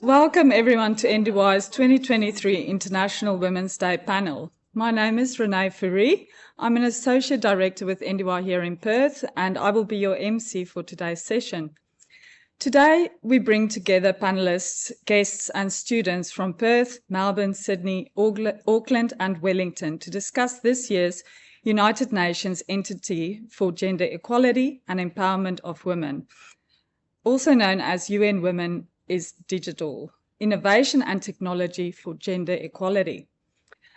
Welcome everyone to NDY's 2023 International Women's Day panel. My name is Renee Fourie. I'm an Associate Director with NDY here in Perth, and I will be your MC for today's session. Today, we bring together panelists, guests and students from Perth, Melbourne, Sydney, Auckland and Wellington to discuss this year's United Nations Entity for Gender Equality and Empowerment of Women, also known as UN Women is Digital, Innovation and Technology for Gender Equality.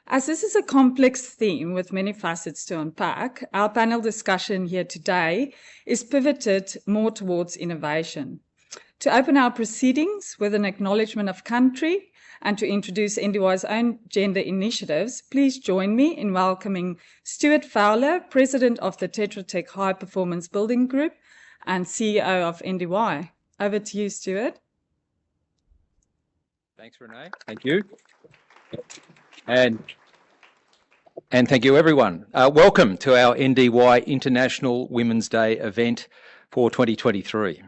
As this is a complex theme with many facets to unpack, our panel discussion here today is pivoted more towards innovation. To open our proceedings with an acknowledgement of country and to introduce NDY's own gender initiatives, please join me in welcoming Stuart Fowler, President of the Tetra Tech High Performance Building Group and CEO of NDY. Over to you, Stuart. Thanks, Renee. Thank you. And thank you, everyone. Welcome to our NDY International Women's Day event for 2023.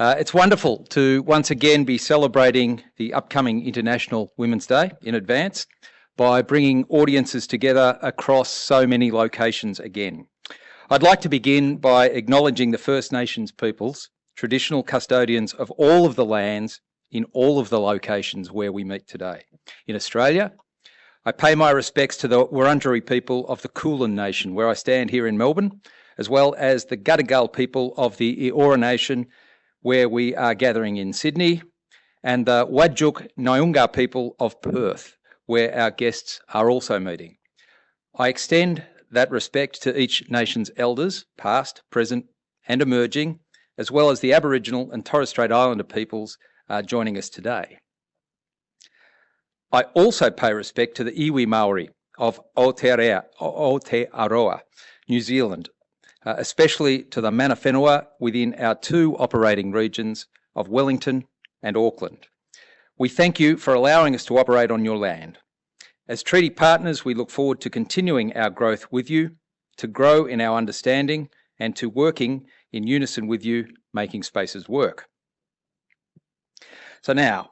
It's wonderful to once again be celebrating the upcoming International Women's Day in advance by bringing audiences together across so many locations again. I'd like to begin by acknowledging the First Nations peoples, traditional custodians of all of the lands in all of the locations where we meet today. In Australia, I pay my respects to the Wurundjeri people of the Kulin Nation, where I stand here in Melbourne, as well as the Gadigal people of the Eora Nation, where we are gathering in Sydney, and the Wadjuk Nyungar people of Perth, where our guests are also meeting. I extend that respect to each nation's elders, past, present and emerging, as well as the Aboriginal and Torres Strait Islander peoples joining us today. I also pay respect to the iwi Maori of Aotearoa, New Zealand, especially to the mana whenua within our two operating regions of Wellington and Auckland. We thank you for allowing us to operate on your land. As treaty partners, we look forward to continuing our growth with you, to grow in our understanding and to working in unison with you, making spaces work. So now,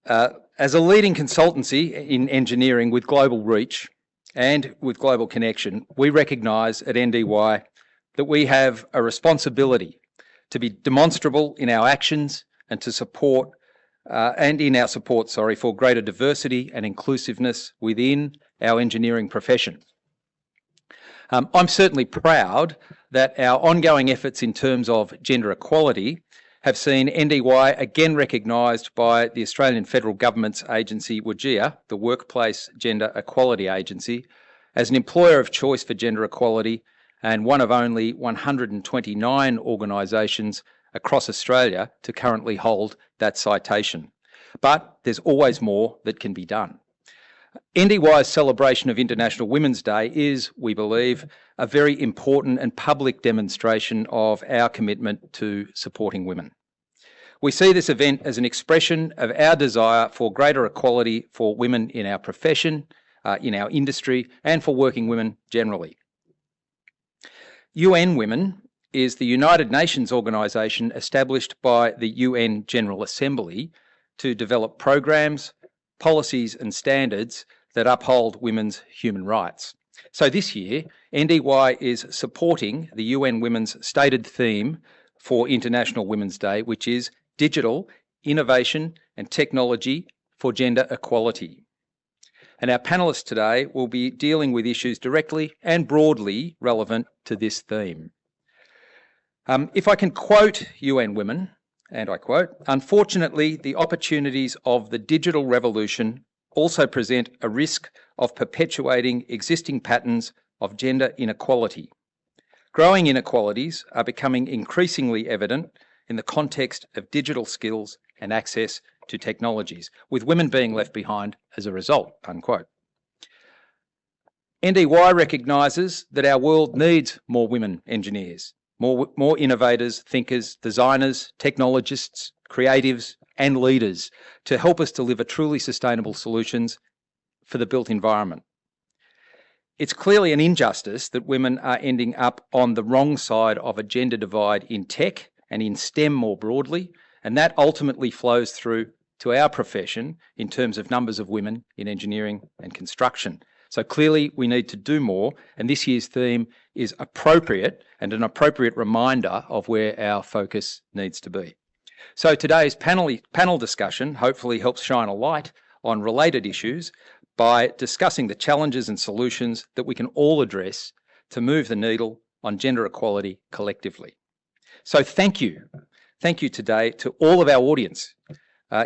as a leading consultancy in engineering with global reach and with global connection, we recognise at NDY that we have a responsibility to be demonstrable in our actions and to support for greater diversity and inclusiveness within our engineering profession. I'm certainly proud that our ongoing efforts in terms of gender equality have seen NDY again recognised by the Australian Federal Government's agency, WGEA, the Workplace Gender Equality Agency, as an employer of choice for gender equality and one of only 129 organisations across Australia to currently hold that citation. But there's always more that can be done. NDY's celebration of International Women's Day is, we believe, a very important and public demonstration of our commitment to supporting women. We see this event as an expression of our desire for greater equality for women in our profession, in our industry, and for working women generally. UN Women is the United Nations organisation established by the UN General Assembly to develop programs, policies and standards that uphold women's human rights. So this year, NDY is supporting the UN Women's stated theme for International Women's Day, which is Digital, Innovation and Technology for Gender Equality. And our panellists today will be dealing with issues directly and broadly relevant to this theme. If I can quote UN Women, and I quote, "Unfortunately, the opportunities of the digital revolution also present a risk of perpetuating existing patterns of gender inequality. Growing inequalities are becoming increasingly evident in the context of digital skills and access to technologies, with women being left behind as a result," unquote. NDY recognises that our world needs more women engineers, more innovators, thinkers, designers, technologists, creatives and leaders to help us deliver truly sustainable solutions for the built environment. It's clearly an injustice that women are ending up on the wrong side of a gender divide in tech and in STEM more broadly, And that ultimately flows through to our profession in terms of numbers of women in engineering and construction. So clearly we need to do more, and this year's theme is appropriate and an appropriate reminder of where our focus needs to be. So today's panel discussion hopefully helps shine a light on related issues by discussing the challenges and solutions that we can all address to move the needle on gender equality collectively. So thank you. Thank you today to all of our audience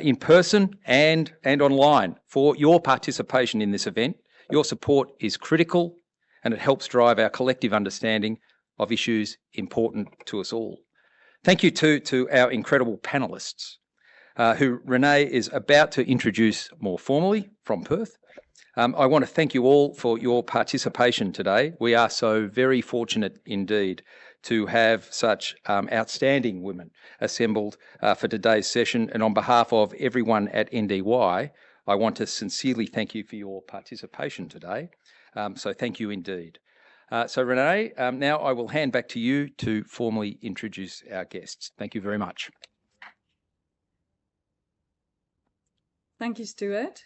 in person and online for your participation in this event. Your support is critical and it helps drive our collective understanding of issues important to us all. Thank you too to our incredible panellists, who Renee is about to introduce more formally from Perth. I want to thank you all for your participation today. We are so very fortunate indeed to have such outstanding women assembled for today's session. And on behalf of everyone at NDY, I want to sincerely thank you for your participation today. So thank you indeed. So Renee, now I will hand back to you to formally introduce our guests. Thank you very much. Thank you, Stuart.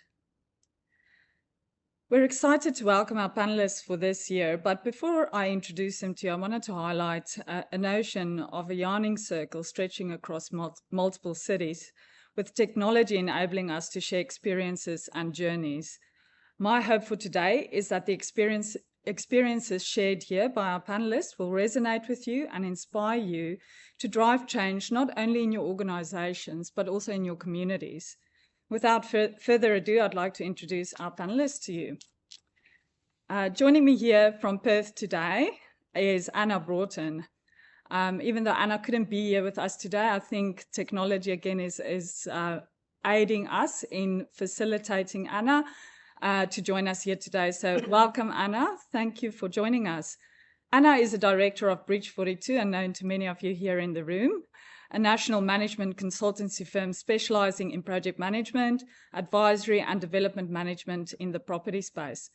We're excited to welcome our panellists for this year, but before I introduce them to you, I wanted to highlight a notion of a yarning circle stretching across multiple cities, with technology enabling us to share experiences and journeys. My hope for today is that the experiences shared here by our panellists will resonate with you and inspire you to drive change not only in your organisations, but also in your communities. Without further ado, I'd like to introduce our panellists to you. Joining me here from Perth today is Anna Broughton. Even though Anna couldn't be here with us today, I think technology again is aiding us in facilitating Anna to join us here today. So welcome, Anna. Thank you for joining us. Anna is a director of Bridge 42 and known to many of you here in the room, a national management consultancy firm specialising in project management, advisory and development management in the property space.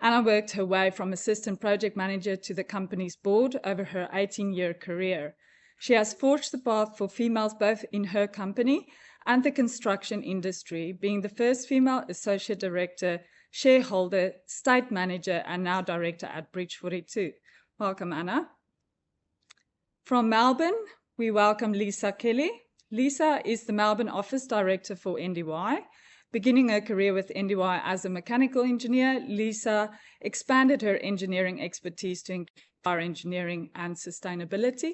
Anna worked her way from assistant project manager to the company's board over her 18-year career. She has forged the path for females both in her company and the construction industry, being the first female associate director, shareholder, state manager, and now director at Bridge 42. Welcome, Anna. From Melbourne, we welcome Lisa Kelly. Lisa is the Melbourne office director for NDY. Beginning her career with NDY as a mechanical engineer, Lisa expanded her engineering expertise to include fire engineering and sustainability,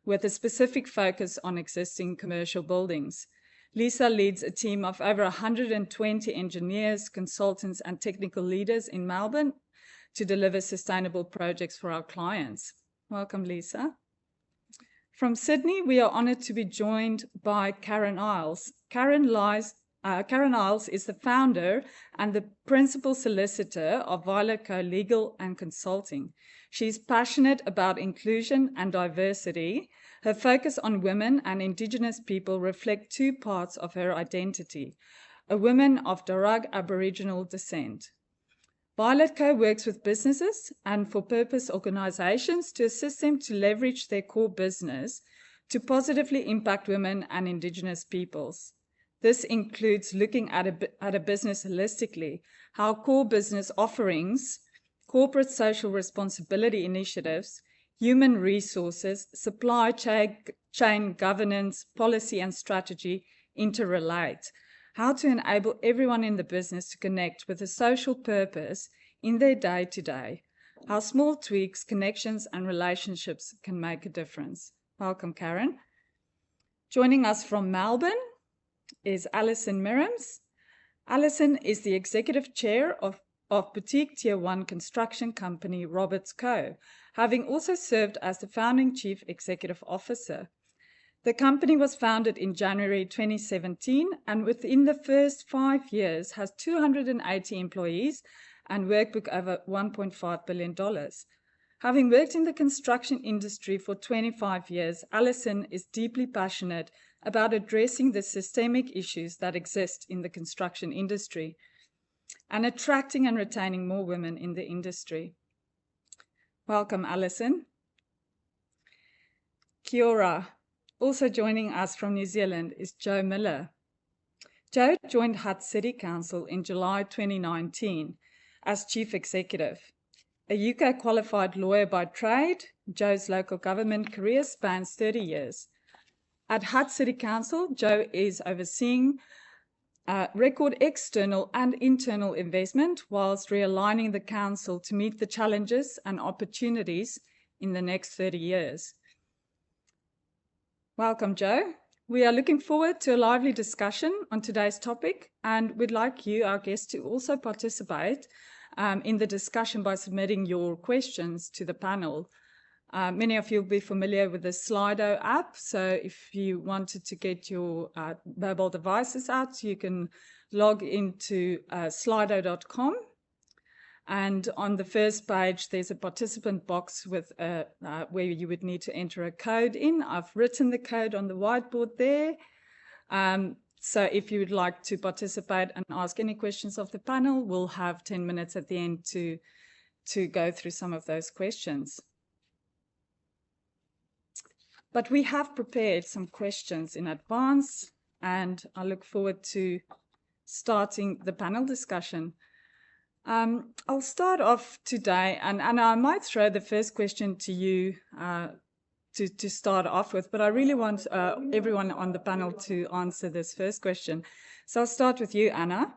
with a specific focus on existing commercial buildings. Lisa leads a team of over 120 engineers, consultants, and technical leaders in Melbourne to deliver sustainable projects for our clients. Welcome, Lisa. From Sydney, we are honoured to be joined by Karen Iles. Karen Iles is the founder and the principal solicitor of Violet Co Legal and Consulting. She's passionate about inclusion and diversity. Her focus on women and Indigenous people reflect two parts of her identity: a woman of Darug Aboriginal descent. Violet Co works with businesses and for-purpose organisations to assist them to leverage their core business to positively impact women and Indigenous peoples. This includes looking at a business holistically, how core business offerings, corporate social responsibility initiatives, human resources, supply chain governance, policy and strategy interrelate, how to enable everyone in the business to connect with a social purpose in their day-to-day, how small tweaks, connections and relationships can make a difference. Welcome, Karen. Joining us from Melbourne is Alison Mirams. Alison is the executive chair of boutique Tier 1 construction company Roberts Co., having also served as the founding chief executive officer. The company was founded in January 2017 and within the first 5 years has 280 employees and workbook over $1.5 billion. Having worked in the construction industry for 25 years, Alison is deeply passionate about addressing the systemic issues that exist in the construction industry and attracting and retaining more women in the industry. Welcome, Alison. Kia ora. Also joining us from New Zealand is Jo Miller. Jo joined Hutt City Council in July 2019 as Chief Executive. A UK qualified lawyer by trade, Jo's local government career spans 30 years. At Hutt City Council, Jo is overseeing record external and internal investment whilst realigning the council to meet the challenges and opportunities in the next 30 years. Welcome, Jo. We are looking forward to a lively discussion on today's topic, and we'd like you, our guests, to also participate in the discussion by submitting your questions to the panel. Many of you will be familiar with the Slido app, so if you wanted to get your mobile devices out, you can log into slido.com. And on the first page, there's a participant box with where you would need to enter a code in. I've written the code on the whiteboard there. So if you would like to participate and ask any questions of the panel, we'll have 10 minutes at the end to go through some of those questions. But we have prepared some questions in advance, and I look forward to starting the panel discussion. I'll start off today, and I might throw the first question to you to start off with, but I really want everyone on the panel to answer this first question. So I'll start with you, Anna.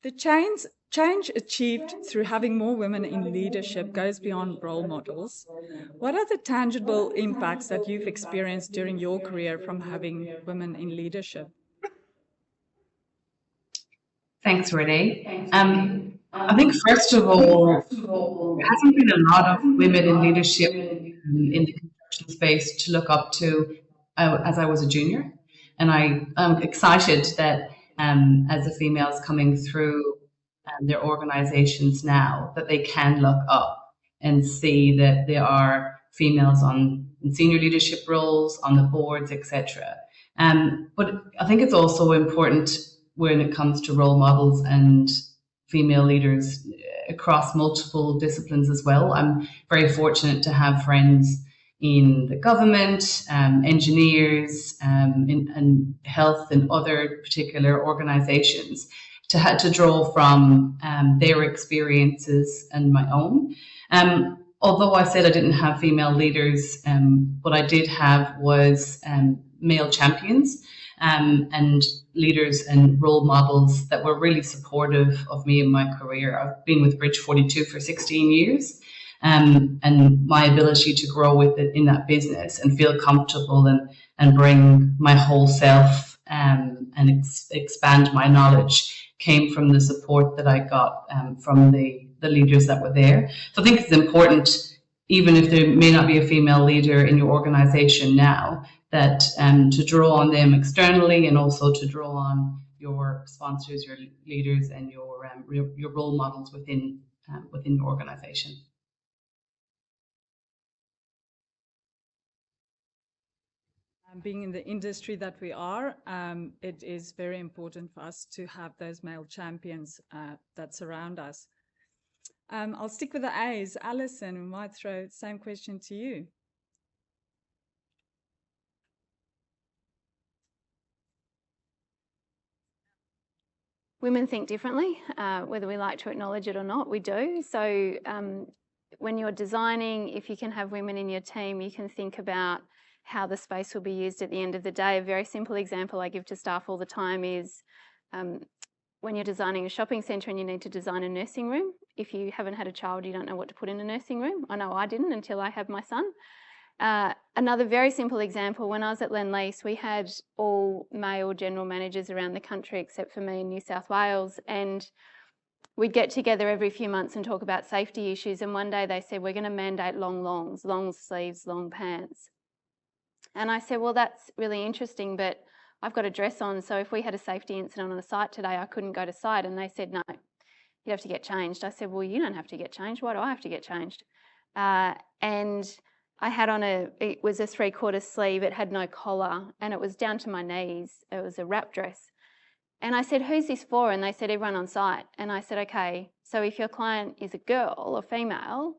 The change achieved through having more women in leadership goes beyond role models. What are the tangible impacts that you've experienced during your career from having women in leadership? Thanks, Renee. I think, first of all, there hasn't been a lot of women in leadership in the construction space to look up to as I was a junior. And I'm excited that as the females coming through their organisations now, that they can look up and see that there are females in senior leadership roles, on the boards, etc. But I think it's also important when it comes to role models and female leaders across multiple disciplines as well. I'm very fortunate to have friends in the government, engineers, in health and other particular organisations to draw from their experiences and my own. Although I said I didn't have female leaders, what I did have was male champions and leaders and role models that were really supportive of me in my career. I've been with Bridge 42 for 16 years, and my ability to grow with it in that business and feel comfortable and bring my whole self and expand my knowledge came from the support that I got from the leaders that were there. So I think it's important, even if there may not be a female leader in your organization now, that to draw on them externally and also to draw on your sponsors, your leaders, and your role models within your organization. Being in the industry that we are, it is very important for us to have those male champions that surround us. I'll stick with the A's. Alison, we might throw the same question to you. Women think differently, whether we like to acknowledge it or not, we do. So when you're designing, if you can have women in your team, you can think about how the space will be used at the end of the day. A very simple example I give to staff all the time is when you're designing a shopping centre and you need to design a nursing room. If you haven't had a child, you don't know what to put in a nursing room. I know I didn't until I had my son. Another very simple example, when I was at Lendlease, we had all male general managers around the country except for me in New South Wales, and we'd get together every few months and talk about safety issues, and one day they said, we're going to mandate longs, long sleeves, long pants. And I said, well, that's really interesting, but I've got a dress on, so if we had a safety incident on a site today, I couldn't go to site. And they said, no, you'd have to get changed. I said, well, you don't have to get changed. Why do I have to get changed? And I had on it was a 3/4 sleeve, it had no collar, and it was down to my knees. It was a wrap dress. And I said, who's this for? And they said, everyone on site. And I said, okay, so if your client is a girl or female,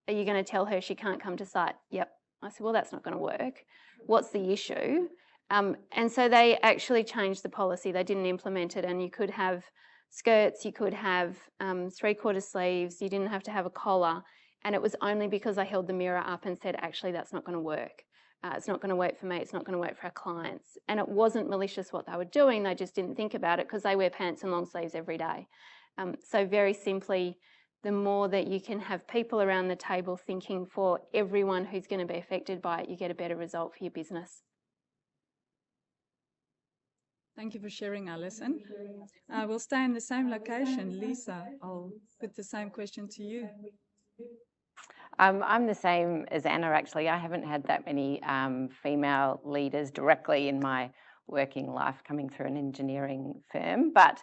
are you going to tell her she can't come to site? Yep. I said, well, that's not going to work. What's the issue? And so they actually changed the policy. They didn't implement it, and you could have skirts, you could have 3/4 sleeves, you didn't have to have a collar. And it was only because I held the mirror up and said, actually, that's not going to work. It's not going to work for me. It's not going to work for our clients. And it wasn't malicious what they were doing. They just didn't think about it because they wear pants and long sleeves every day. So very simply, the more that you can have people around the table thinking for everyone who's going to be affected by it, you get a better result for your business. Thank you for sharing, Alison. We'll stay in the same location. Lisa, I'll put the same question to you. I'm the same as Anna, actually. I haven't had that many female leaders directly in my working life coming through an engineering firm, but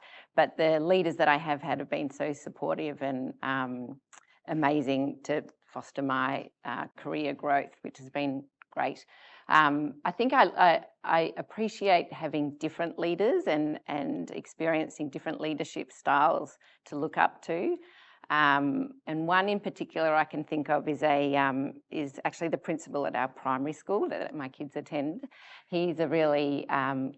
the leaders that I have had have been so supportive and amazing to foster my career growth, which has been great. I think I appreciate having different leaders and experiencing different leadership styles to look up to. And one in particular I can think of is actually the principal at our primary school that my kids attend. He's a really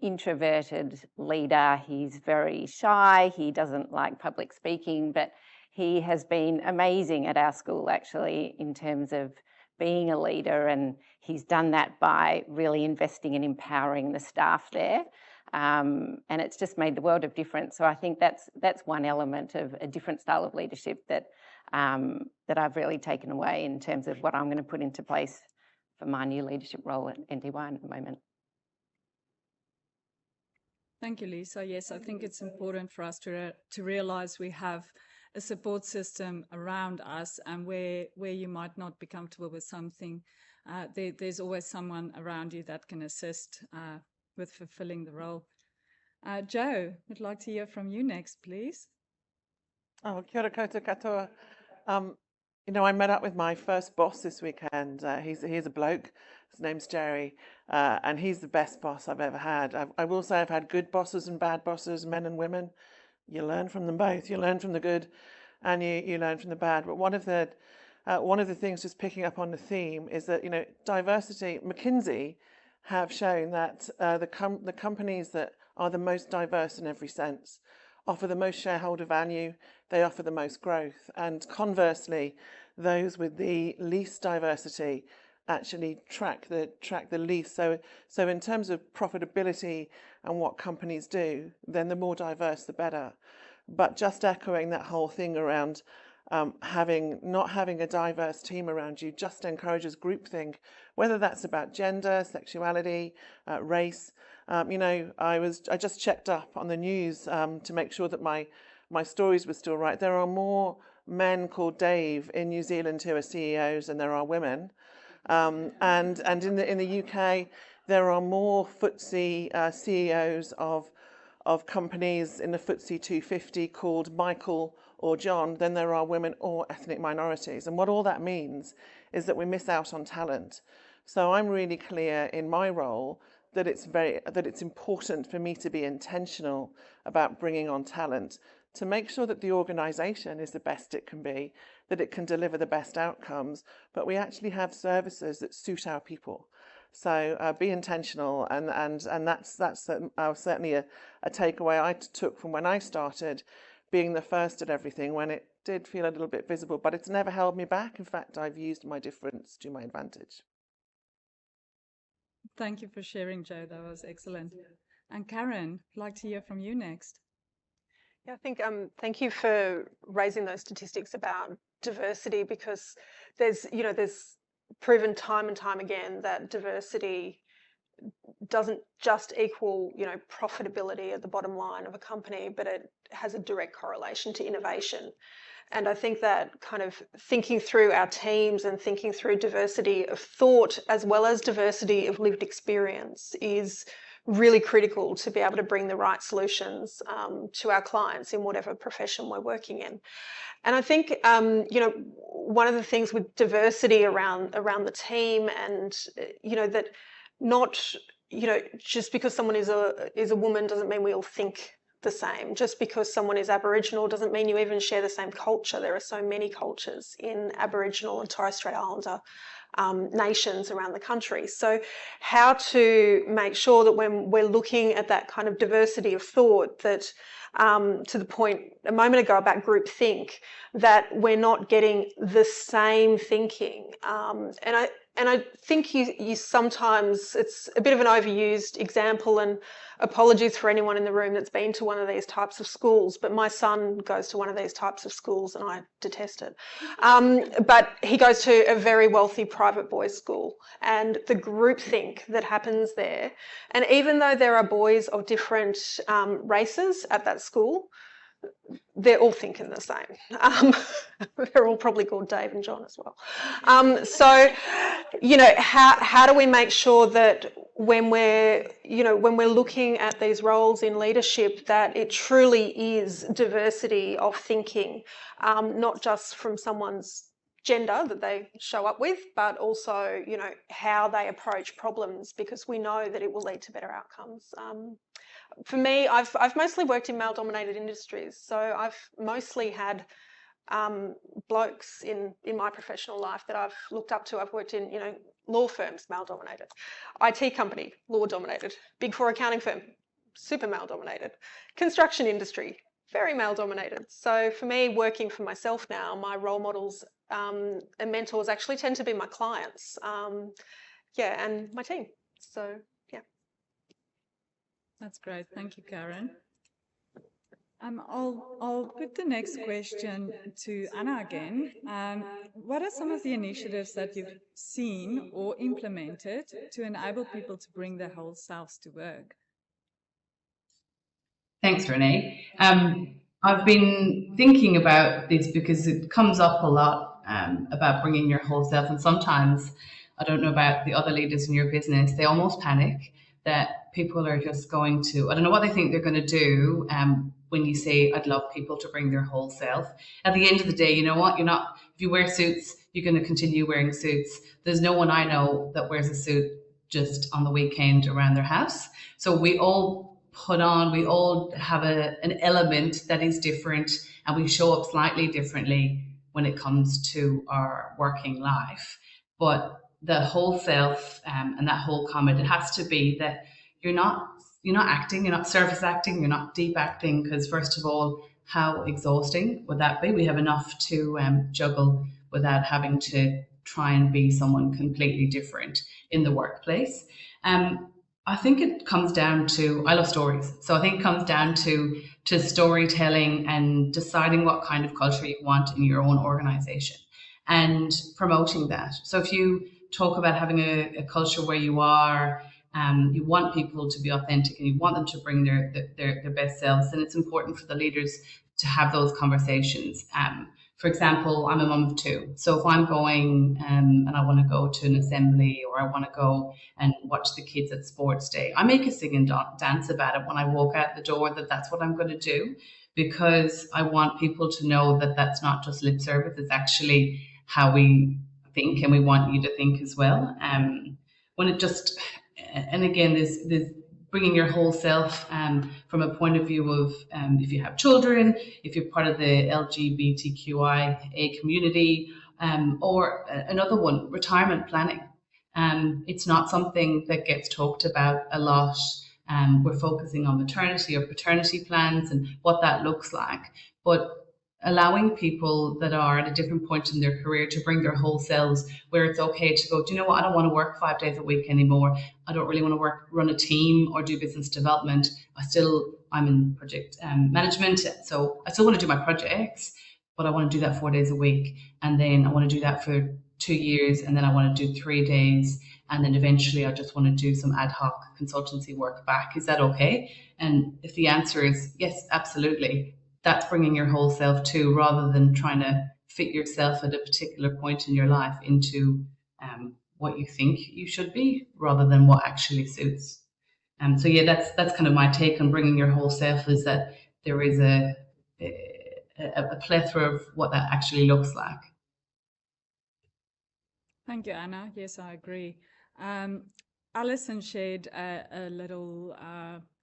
introverted leader. He's very shy. He doesn't like public speaking, but he has been amazing at our school actually in terms of being a leader, and he's done that by really investing and empowering the staff there. And it's just made the world of difference. So I think that's one element of a different style of leadership that I've really taken away in terms of what I'm going to put into place for my new leadership role at NDY at the moment. Thank you, Lisa. Yes, I think it's important for us to realise we have a support system around us, and where you might not be comfortable with something, there's always someone around you that can assist with fulfilling the role. Joe, we'd like to hear from you next, please. Oh, kia ora koutou katoa. I met up with my first boss this weekend. He's a bloke. His name's Jerry, and he's the best boss I've ever had. I will say I've had good bosses and bad bosses, men and women. You learn from them both. You learn from the good, and you learn from the bad. But one of the things, just picking up on the theme, is that diversity. McKinsey have shown that the companies that are the most diverse in every sense offer the most shareholder value. They offer the most growth, and conversely, those with the least diversity actually track the least. So in terms of profitability and what companies do, then the more diverse, the better. But just echoing that whole thing around not having a diverse team around you just encourages groupthink, whether that's about gender, sexuality, race. I just checked up on the news to make sure that my stories were still right. There are more men called Dave in New Zealand who are CEOs than there are women. And in the UK, there are more FTSE CEOs of companies in the FTSE 250 called Michael or John than there are women or ethnic minorities. And what all that means is that we miss out on talent. So I'm really clear in my role that it's important for me to be intentional about bringing on talent to make sure that the organisation is the best it can be, that it can deliver the best outcomes, but we actually have services that suit our people. So be intentional, and that's certainly a takeaway I took from when I started, being the first at everything, when it did feel a little bit visible, but it's never held me back. In fact, I've used my difference to my advantage. Thank you for sharing, Joe. That was excellent. And Karen, I'd like to hear from you next. Yeah, I think thank you for raising those statistics about diversity, because there's proven time and time again that diversity doesn't just equal profitability at the bottom line of a company, but it has a direct correlation to innovation. And I think that kind of thinking through our teams and thinking through diversity of thought as well as diversity of lived experience is really critical to be able to bring the right solutions to our clients in whatever profession we're working in. And I think one of the things with diversity around the team, and that not just because someone is a woman doesn't mean we all think the same. Just because someone is Aboriginal doesn't mean you even share the same culture. There are so many cultures in Aboriginal and Torres Strait Islander nations around the country. So how to make sure that when we're looking at that kind of diversity of thought, that to the point a moment ago about groupthink, that we're not getting the same thinking. And I think you sometimes, it's a bit of an overused example, and apologies for anyone in the room that's been to one of these types of schools, but my son goes to one of these types of schools and I detest it. But he goes to a very wealthy private boys' school, and the groupthink that happens there, and even though there are boys of different races at that school, they're all thinking the same. They're all probably called Dave and John as well. So, you know, how do we make sure that when we're looking at these roles in leadership, that it truly is diversity of thinking, not just from someone's gender that they show up with, but also, you know, how they approach problems, because we know that it will lead to better outcomes. For me, I've mostly worked in male-dominated industries, so I've mostly had blokes in my professional life that I've looked up to. I've worked in, you know, law firms, male-dominated, IT company, law-dominated, Big Four accounting firm, super male-dominated, construction industry, very male-dominated. So for me, working for myself now, my role models and mentors actually tend to be my clients, and my team. So. That's great. Thank you, Karen. I'll put the next question to Anna again. What are some of the initiatives that you've seen or implemented to enable people to bring their whole selves to work? Thanks, Renee. I've been thinking about this because it comes up a lot about bringing your whole self, and sometimes, I don't know about the other leaders in your business, they almost panic that people are just going to, I don't know what they think they're going to do when you say, I'd love people to bring their whole self. At the end of the day, you know what, if you wear suits, you're going to continue wearing suits. There's no one I know that wears a suit just on the weekend around their house. So we all we all have an element that is different, and we show up slightly differently when it comes to our working life. But the whole self and that whole comment, it has to be that you're not acting, you're not surface acting, you're not deep acting, because first of all, how exhausting would that be? We have enough to juggle without having to try and be someone completely different in the workplace. I think it comes down to, I love stories, so I think it comes down to storytelling and deciding what kind of culture you want in your own organization and promoting that. So if you talk about having a culture where you want people to be authentic and you want them to bring their best selves, then it's important for the leaders to have those conversations. For example, I'm a mum of two. So if I'm going and I want to go to an assembly, or I want to go and watch the kids at sports day, I make a sing and dance about it when I walk out the door, that's what I'm going to do, because I want people to know that that's not just lip service, it's actually how we think, and we want you to think as well. When it just, and again, there's bringing your whole self from a point of view of if you have children, if you're part of the LGBTQIA community, or another one, retirement planning. It's not something that gets talked about a lot. We're focusing on maternity or paternity plans and what that looks like, but allowing people that are at a different point in their career to bring their whole selves, where it's okay to go, do you know what, I don't want to work 5 days a week anymore. I don't really want to run a team or do business development. I'm in project management, so I still want to do my projects, but I want to do that 4 days a week. And then I want to do that for 2 years, and then I want to do 3 days. And then eventually I just want to do some ad hoc consultancy work back. Is that okay? And if the answer is yes, absolutely, that's bringing your whole self too, rather than trying to fit yourself at a particular point in your life into what you think you should be, rather than what actually suits. So yeah, that's kind of my take on bringing your whole self, is that there is a plethora of what that actually looks like. Thank you, Anna. Yes, I agree. Alison shared a little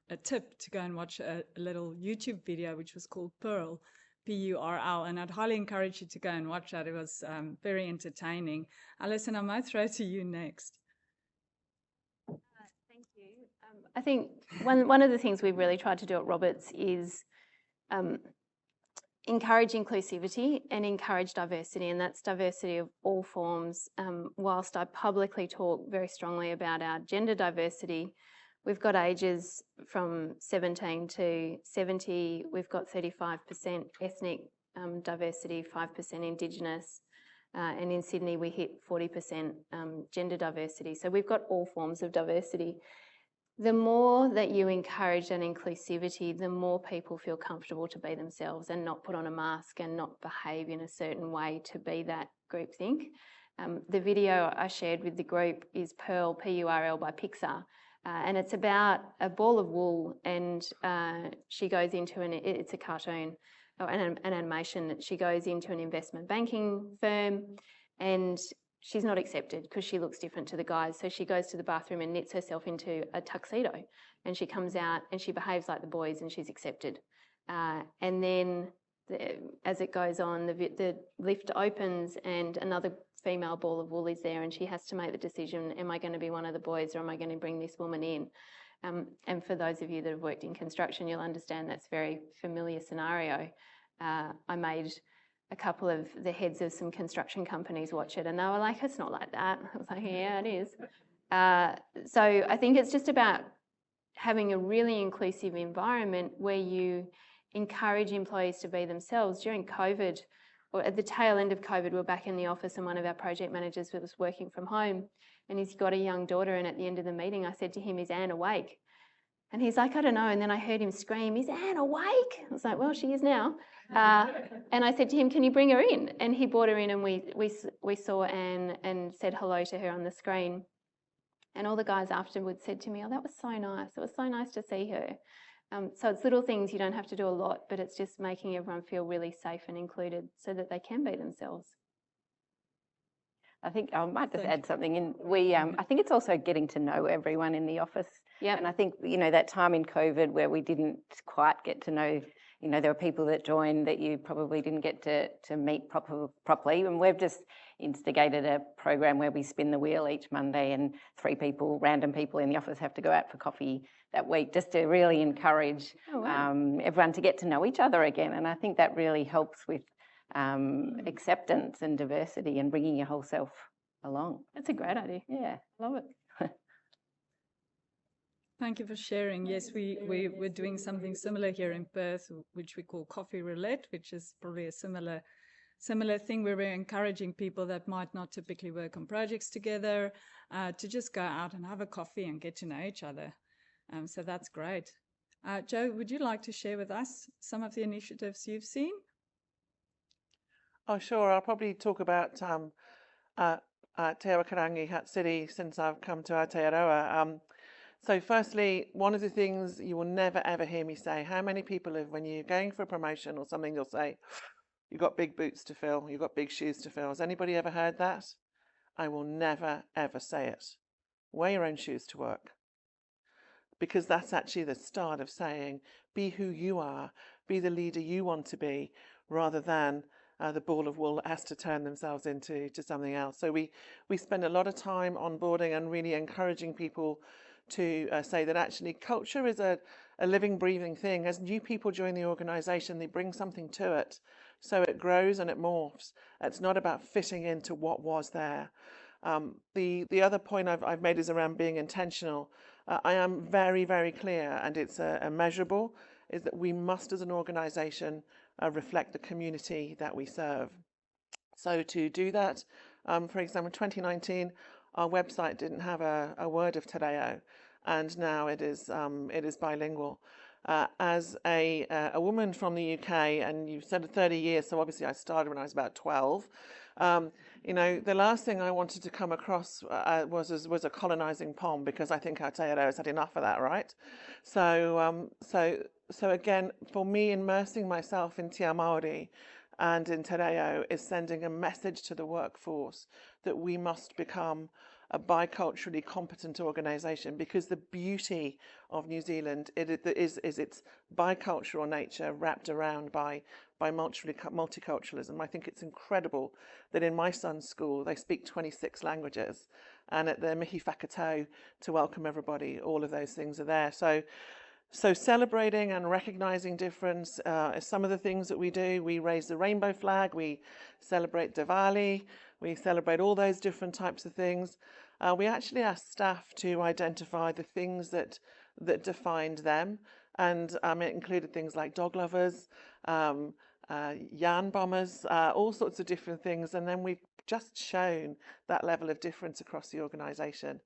a tip to go and watch a little YouTube video which was called Pearl, P-U-R-L, and I'd highly encourage you to go and watch that. It was very entertaining. Alison, I might throw to you next. Thank you. I think one of the things we've really tried to do at Roberts is encourage inclusivity and encourage diversity, and that's diversity of all forms. Whilst I publicly talk very strongly about our gender diversity, we've got ages from 17 to 70, we've got 35% ethnic diversity, 5% Indigenous, and in Sydney we hit 40% gender diversity. So we've got all forms of diversity. The more that you encourage that inclusivity, the more people feel comfortable to be themselves and not put on a mask and not behave in a certain way to be that groupthink. The video I shared with the group is Pearl, P-U-R-L, by Pixar. And it's about a ball of wool, and she goes into it's a cartoon, or an animation, that she goes into an investment banking firm, and she's not accepted because she looks different to the guys. So she goes to the bathroom and knits herself into a tuxedo, and she comes out and she behaves like the boys and she's accepted. And then as it goes on, the lift opens and another female ball of wool is there, and she has to make the decision, am I going to be one of the boys or am I going to bring this woman in? And for those of you that have worked in construction, you'll understand that's a very familiar scenario. I made a couple of the heads of some construction companies watch it, and they were like, it's not like that. I was like, yeah, it is. So I think it's just about having a really inclusive environment where you encourage employees to be themselves. During COVID, or at the tail end of COVID, we're back in the office, and one of our project managers was working from home, and he's got a young daughter, and at the end of the meeting I said to him, is Anne awake? And he's like, I don't know. And then I heard him scream, is Anne awake? I was like, well, she is now. And I said to him, can you bring her in? And he brought her in, and we saw Anne and said hello to her on the screen. And all the guys afterwards said to me, oh, that was so nice. It was so nice to see her. So it's little things, you don't have to do a lot, but it's just making everyone feel really safe and included so that they can be themselves. I think I might just add something in. I think it's also getting to know everyone in the office. Yeah. And I think, that time in COVID where we didn't quite get to know, there were people that joined that you probably didn't get to meet properly. And we've just instigated a program where we spin the wheel each Monday, and 3 random people in the office have to go out for coffee that week, just to really encourage everyone to get to know each other again. And I think that really helps with acceptance and diversity and bringing your whole self along. That's a great idea. Yeah, love it. Thank you for sharing. Yes, we're doing something similar here in Perth, which we call Coffee Roulette, which is probably a similar thing where we're encouraging people that might not typically work on projects together to just go out and have a coffee and get to know each other. So that's great. Jo, would you like to share with us some of the initiatives you've seen? Oh, sure. I'll probably talk about Te Whakarangi, Hutt City, since I've come to Aotearoa. So firstly, one of the things you will never, ever hear me say, how many people have, when you're going for a promotion or something, you'll say, you've got big boots to fill, you've got big shoes to fill. Has anybody ever heard that? I will never, ever say it. Wear your own shoes to work. Because that's actually the start of saying, be who you are, be the leader you want to be, rather than the ball of wool that has to turn themselves into something else. So we spend a lot of time onboarding and really encouraging people to say that actually culture is a living, breathing thing. As new people join the organisation, they bring something to it. So it grows and it morphs. It's not about fitting into what was there. The other point I've made is around being intentional. I am very, very clear, and it's a measurable, is that we must as an organisation reflect the community that we serve. So to do that, for example, in 2019, our website didn't have a word of Te Reo, and now it is bilingual. As a woman from the UK, and you said 30 years, so obviously I started when I was about 12. The last thing I wanted to come across was a colonising POM, because I think Aotearoa has had enough of that, right? So again, for me, immersing myself in Te Māori and in Te Reo is sending a message to the workforce that we must become a biculturally competent organisation, because the beauty of New Zealand is its bicultural nature wrapped around by multiculturalism. I think it's incredible that in my son's school they speak 26 languages, and at the mihi whakatau, to welcome everybody, all of those things are there. So celebrating and recognising difference is some of the things that we do. We raise the rainbow flag, we celebrate Diwali, we celebrate all those different types of things. We actually ask staff to identify the things that defined them, and it included things like dog lovers, yarn bombers, all sorts of different things, and then we've just shown that level of difference across the organisation.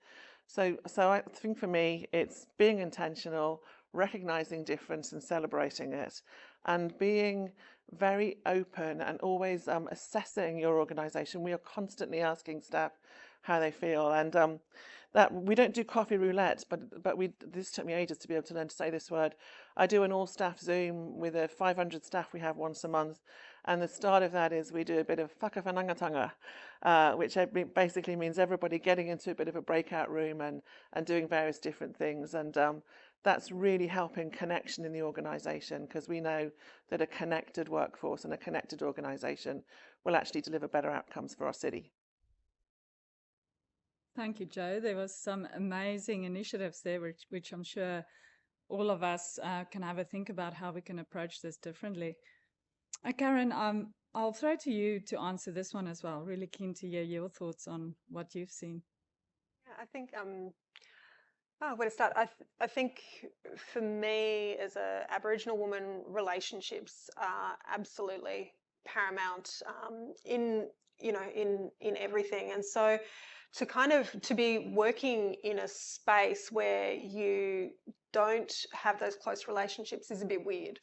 So I think for me, it's being intentional, recognising difference and celebrating it, and being very open and always assessing your organisation. We are constantly asking staff how they feel, and that we don't do coffee roulette, but this took me ages to be able to learn to say this word. I do an all-staff Zoom with 500 staff we have once a month, and the start of that is we do a bit of whakawhanangatanga, which basically means everybody getting into a bit of a breakout room and doing various different things, and that's really helping connection in the organisation, because we know that a connected workforce and a connected organisation will actually deliver better outcomes for our city. Thank you, Jo. There was some amazing initiatives there, which I'm sure all of us can have a think about how we can approach this differently. Karen, I'll throw to you to answer this one as well. Really keen to hear your thoughts on what you've seen. Yeah, I think where to start? I think for me as an Aboriginal woman, relationships are absolutely paramount in everything, and so to be working in a space where you don't have those close relationships is a bit weird.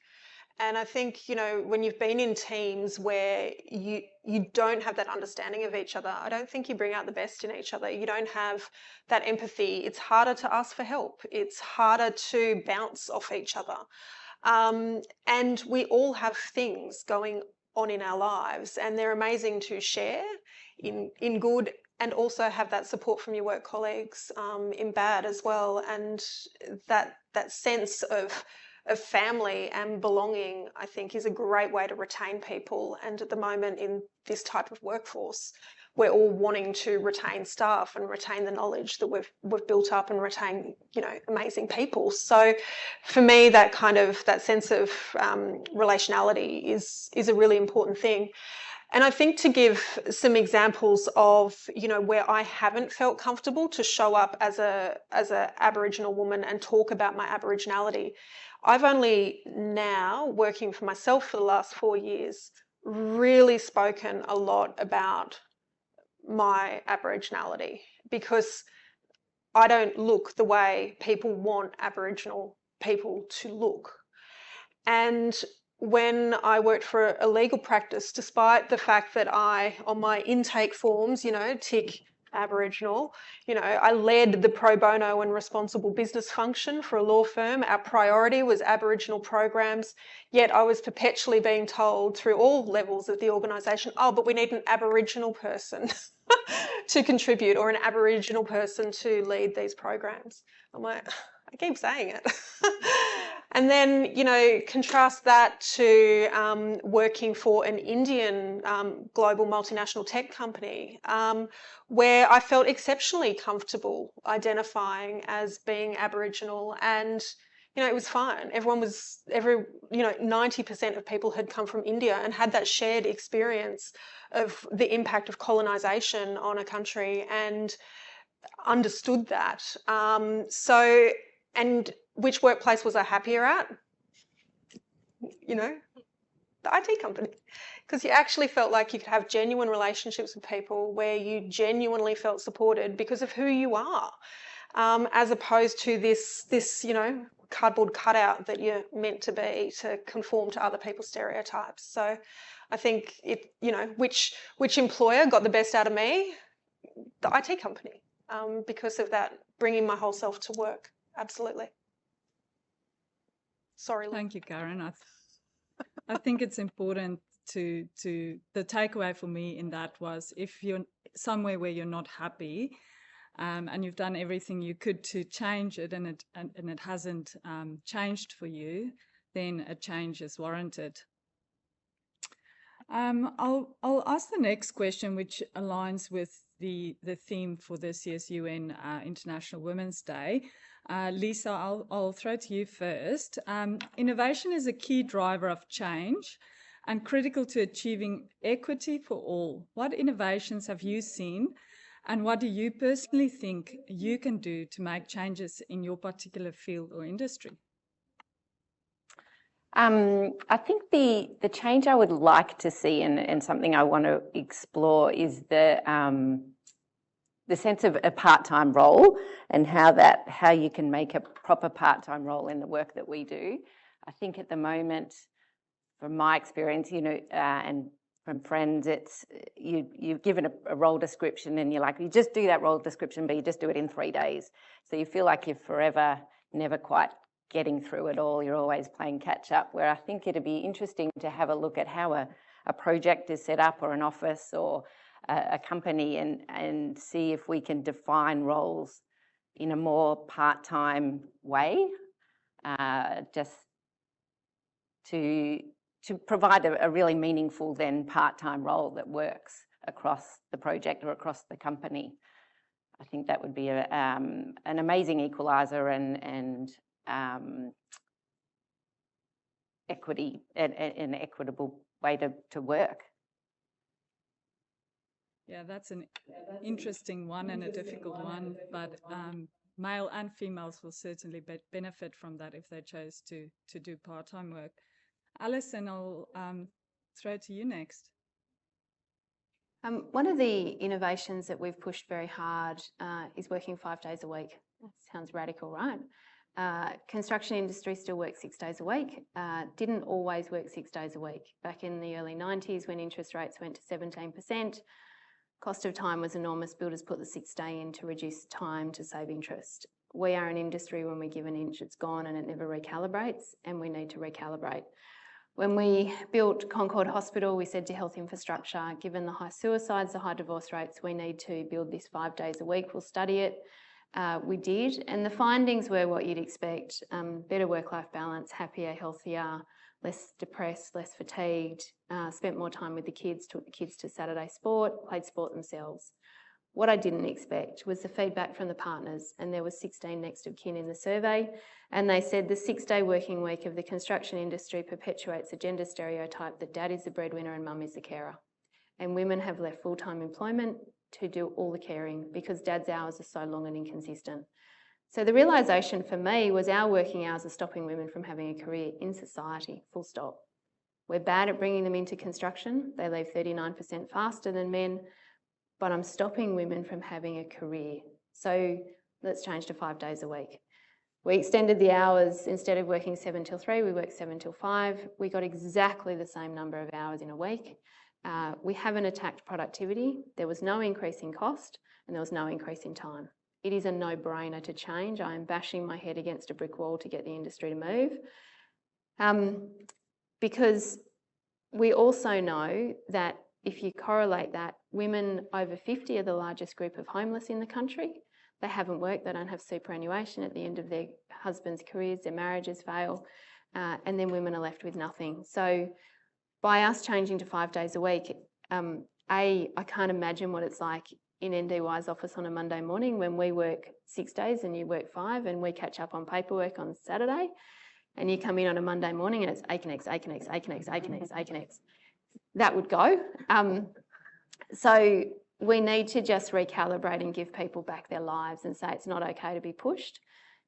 And I think, when you've been in teams where you don't have that understanding of each other, I don't think you bring out the best in each other. You don't have that empathy. It's harder to ask for help. It's harder to bounce off each other. And we all have things going on in our lives, and they're amazing to share in good, and also have that support from your work colleagues in bad as well. And that sense of family and belonging, I think, is a great way to retain people. And at the moment in this type of workforce, we're all wanting to retain staff and retain the knowledge that we've built up and retain, amazing people. So for me, that sense of relationality is a really important thing. And I think to give some examples of, where I haven't felt comfortable to show up as a Aboriginal woman and talk about my Aboriginality, I've only now, working for myself for the last 4 years, really spoken a lot about my Aboriginality, because I don't look the way people want Aboriginal people to look. And when I worked for a legal practice, despite the fact that I, on my intake forms, tick Aboriginal, I led the pro bono and responsible business function for a law firm. Our priority was Aboriginal programs, yet I was perpetually being told through all levels of the organisation, oh, but we need an Aboriginal person to contribute, or an Aboriginal person to lead these programs. I'm like, I keep saying it. And then, contrast that to working for an Indian global multinational tech company, where I felt exceptionally comfortable identifying as being Aboriginal, and it was fine. 90% of people had come from India and had that shared experience of the impact of colonisation on a country, and understood that. And which workplace was I happier at? The IT company. Because you actually felt like you could have genuine relationships with people where you genuinely felt supported because of who you are, as opposed to this cardboard cutout that you're meant to be to conform to other people's stereotypes. So I think which employer got the best out of me? The IT company, because of that, bringing my whole self to work. Absolutely. Sorry. Thank you, Karen. I think it's important to the takeaway for me in that was, if you're somewhere where you're not happy, and you've done everything you could to change it, and it hasn't changed for you, then a change is warranted. I'll ask the next question, which aligns with the theme for this year's UN International Women's Day. Lisa, I'll throw to you first. Innovation is a key driver of change and critical to achieving equity for all. What innovations have you seen, and what do you personally think you can do to make changes in your particular field or industry? I think the change I would like to see and something I want to explore is the sense of a part-time role and how you can make a proper part-time role in the work that we do. I think at the moment, from my experience, and from friends, it's you're given a role description and you're like, you just do that role description, but you just do it in 3 days. So you feel like you're forever never quite getting through it all. You're always playing catch up, where I think it'd be interesting to have a look at how a project is set up, or an office, or a company, and see if we can define roles in a more part-time way, just to provide a really meaningful then part-time role that works across the project or across the company. I think that would be an amazing equaliser and equity, an equitable way to work. Yeah, that's an interesting one and a difficult one, but male and females will certainly benefit from that if they chose to do part-time work. Alison, I'll throw to you next. One of the innovations that we've pushed very hard is working 5 days a week. That sounds radical, right? Construction industry still works 6 days a week. Didn't always work 6 days a week. Back in the early 90s, when interest rates went to 17%, cost of time was enormous. Builders put the 6th day in to reduce time to save interest. We are an industry, when we give an inch, it's gone and it never recalibrates, and we need to recalibrate. When we built Concord Hospital, we said to health infrastructure, given the high suicides, the high divorce rates, we need to build this 5 days a week. We'll study it. We did, and the findings were what you'd expect: better work-life balance, happier, healthier, less depressed, less fatigued, spent more time with the kids, took the kids to Saturday sport, played sport themselves. What I didn't expect was the feedback from the partners, and there was 16 next of kin in the survey, and they said the 6-day working week of the construction industry perpetuates a gender stereotype that dad is the breadwinner and mum is the carer. And women have left full-time employment to do all the caring because dad's hours are so long and inconsistent. So the realisation for me was our working hours are stopping women from having a career in society, full stop. We're bad at bringing them into construction. They leave 39% faster than men, but I'm stopping women from having a career. So let's change to 5 days a week. We extended the hours. Instead of working 7 till 3, we worked 7 till 5. We got exactly the same number of hours in a week. We haven't attacked productivity. There was no increase in cost and there was no increase in time. It is a no-brainer to change. I am bashing my head against a brick wall to get the industry to move. Because we also know that if you correlate that, women over 50 are the largest group of homeless in the country. They haven't worked, they don't have superannuation at the end of their husbands' careers, their marriages fail, and then women are left with nothing. So by us changing to 5 days a week, I can't imagine what it's like in NDY's office on a Monday morning when we work 6 days and you work 5, and we catch up on paperwork on Saturday, and you come in on a Monday morning and it's Aconex. That would go. So we need to just recalibrate and give people back their lives and say it's not okay to be pushed.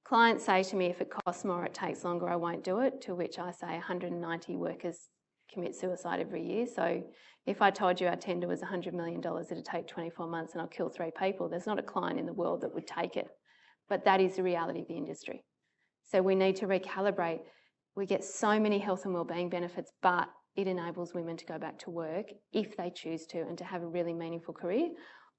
Clients say to me, if it costs more, it takes longer, I won't do it, to which I say 190 workers commit suicide every year. So if I told you our tender was $100 million, it'd take 24 months and I'll kill 3 people, there's not a client in the world that would take it. But that is the reality of the industry. So we need to recalibrate. We get so many health and wellbeing benefits, but it enables women to go back to work if they choose to and to have a really meaningful career.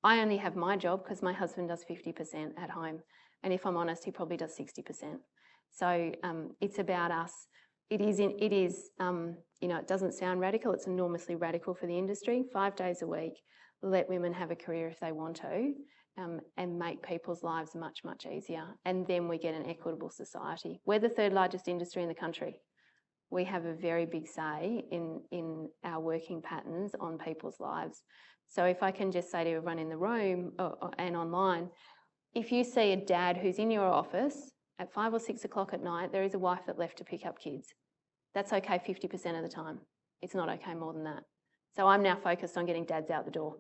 I only have my job because my husband does 50% at home. And if I'm honest, he probably does 60%. So it's about us. It doesn't sound radical. It's enormously radical for the industry. 5 days a week, let women have a career if they want to. and make people's lives much, much easier. And then we get an equitable society. We're the third largest industry in the country. We have a very big say in our working patterns on people's lives. So if I can just say to everyone in the room and online, if you see a dad who's in your office at 5 or 6 o'clock at night, there is a wife that left to pick up kids. That's okay 50% of the time. It's not okay more than that. So I'm now focused on getting dads out the door.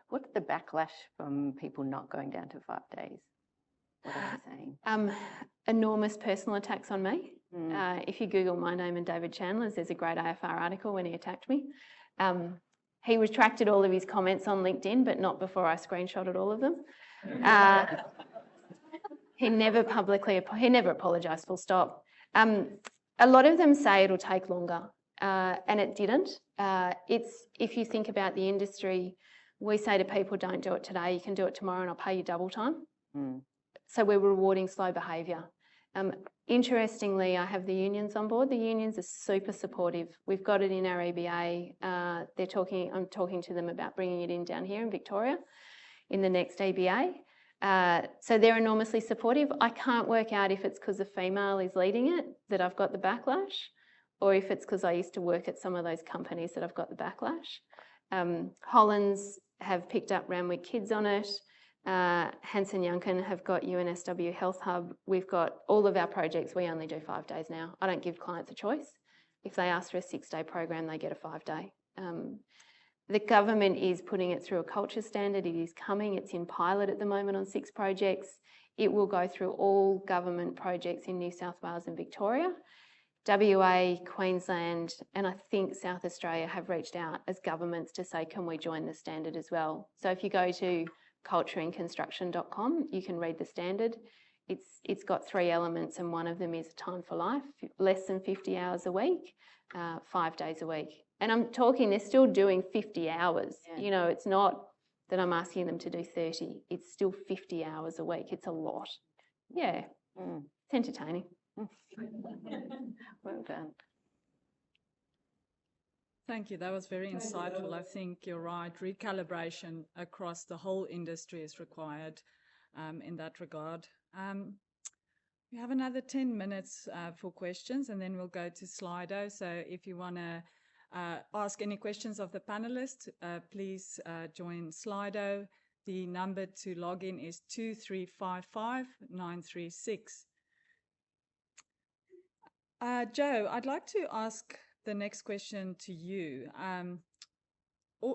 What's the backlash from people not going down to 5 days? What are they saying? Enormous personal attacks on me. If you Google my name and David Chandler's, there's a great AFR article when he attacked me. He retracted all of his comments on LinkedIn, but not before I screenshotted all of them. He never apologised, full stop. A lot of them say it'll take longer, and it didn't. If you think about the industry, we say to people, don't do it today, you can do it tomorrow and I'll pay you double time. So we're rewarding slow behaviour. Interestingly, I have the unions on board. The unions are super supportive. We've got it in our EBA. I'm talking to them about bringing it in down here in Victoria in the next EBA. So they're enormously supportive. I can't work out if it's because a female is leading it that I've got the backlash, or if it's because I used to work at some of those companies that I've got the backlash. Hollands have picked up Randwick Kids on it. Hanson Yuncken have got UNSW Health Hub. We've got all of our projects, we only do 5 days now. I don't give clients a choice. If they ask for a 6-day program, they get a 5-day. The government is putting it through a culture standard. It is coming. It's in pilot at the moment on 6 projects. It will go through all government projects in New South Wales and Victoria. WA, Queensland, and I think South Australia have reached out as governments to say, can we join the standard as well? So if you go to cultureinconstruction.com, you can read the standard. It's got 3 elements, and one of them is time for life, less than 50 hours a week, 5 days a week. And I'm talking, they're still doing 50 hours. Yeah. You know, it's not that I'm asking them to do 30. It's still 50 hours a week. It's a lot. Yeah, It's entertaining. Well done. Thank you. That was very insightful. I think you're right. Recalibration across the whole industry is required in that regard. We have another 10 minutes for questions, and then we'll go to Slido. So if you want to ask any questions of the panelists, please join Slido. The number to log in is 2355 936. Joe, I'd like to ask the next question to you.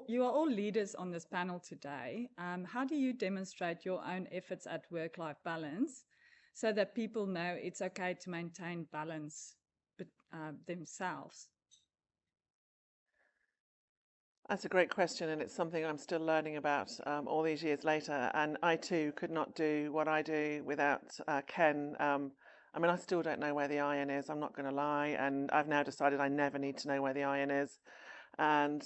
You are all leaders on this panel today. How do you demonstrate your own efforts at work-life balance so that people know it's okay to maintain balance themselves? That's a great question, and it's something I'm still learning about all these years later. And I too could not do what I do without Ken. I mean, I still don't know where the iron is, I'm not going to lie, and I've now decided I never need to know where the iron is. And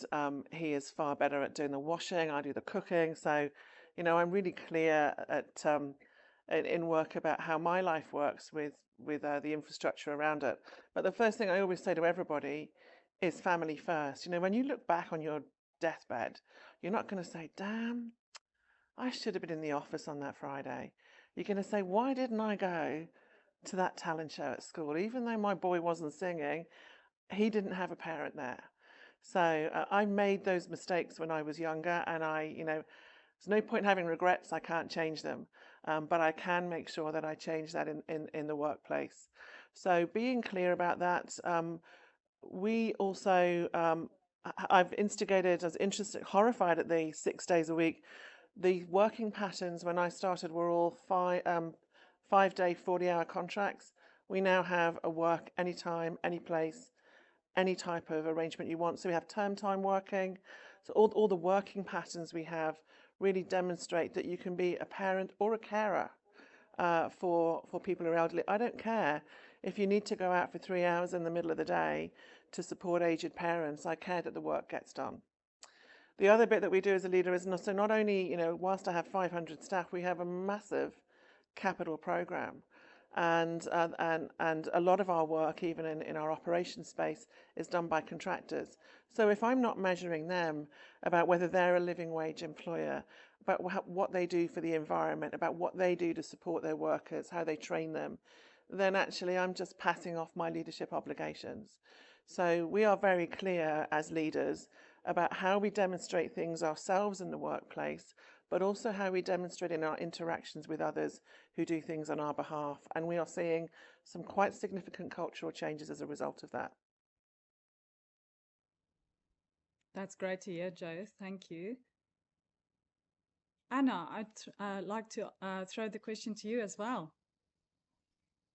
he is far better at doing the washing, I do the cooking. So, you know, I'm really clear in work about how my life works with the infrastructure around it. But the first thing I always say to everybody is family first. You know, when you look back on your deathbed, you're not going to say, damn, I should have been in the office on that Friday. You're going to say, why didn't I go to that talent show at school? Even though my boy wasn't singing, he didn't have a parent there. So I made those mistakes when I was younger, and there's no point having regrets. I can't change them, but I can make sure that I change that in the workplace. So being clear about that. We also, I've instigated, I was interested, horrified at the 6 days a week. The working patterns when I started were all 5-day, 40-hour contracts. We now have a work anytime, any place, any type of arrangement you want. So we have term time working. So all the working patterns we have really demonstrate that you can be a parent or a carer for people who are elderly. I don't care if you need to go out for 3 hours in the middle of the day to support aged parents. I care that the work gets done. The other bit that we do as a leader is not only, whilst I have 500 staff, we have a massive capital program. And a lot of our work, even in our operations space, is done by contractors. So if I'm not measuring them about whether they're a living wage employer, about what they do for the environment, about what they do to support their workers, how they train them, then actually I'm just passing off my leadership obligations. So we are very clear as leaders about how we demonstrate things ourselves in the workplace, but also how we demonstrate in our interactions with others who do things on our behalf. And we are seeing some quite significant cultural changes as a result of that. That's great to hear, Jo. Thank you. Anna, I'd like to throw the question to you as well.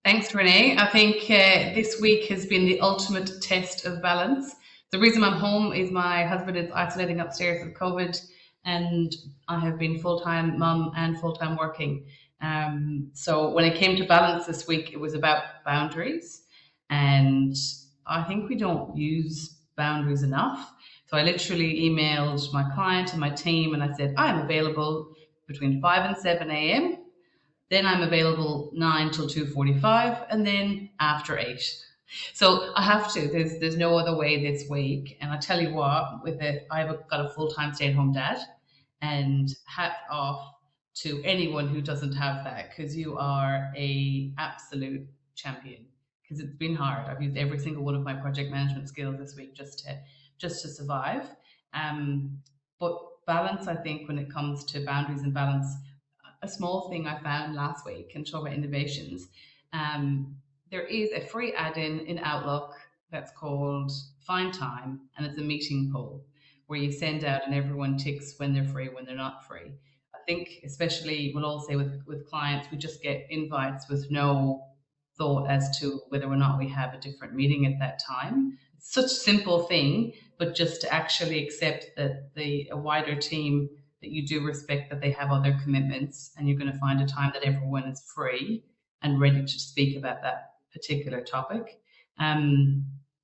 Thanks, Renee. I think this week has been the ultimate test of balance. The reason I'm home is my husband is isolating upstairs with COVID, and I have been full-time mum and full-time working. So when it came to balance this week, it was about boundaries, and I think we don't use boundaries enough. So I literally emailed my client and my team, and I said, I'm available between 5 and 7 a.m. Then I'm available 9 till 2:45, and then after 8. So I have to. There's no other way this week. And I tell you what, I've got a full-time stay-at-home dad, and hat off to anyone who doesn't have that, because you are a absolute champion. Because it's been hard. I've used every single one of my project management skills this week just to survive. But balance, I think, when it comes to boundaries and balance, a small thing I found last week, and talk about innovations. There is a free add-in in Outlook that's called Find Time, and it's a meeting poll where you send out and everyone ticks when they're free, when they're not free. I think, especially, we'll all say with clients, we just get invites with no thought as to whether or not we have a different meeting at that time. It's such a simple thing, but just to actually accept that a wider team, that you do respect that they have other commitments, and you're going to find a time that everyone is free and ready to speak about that particular topic.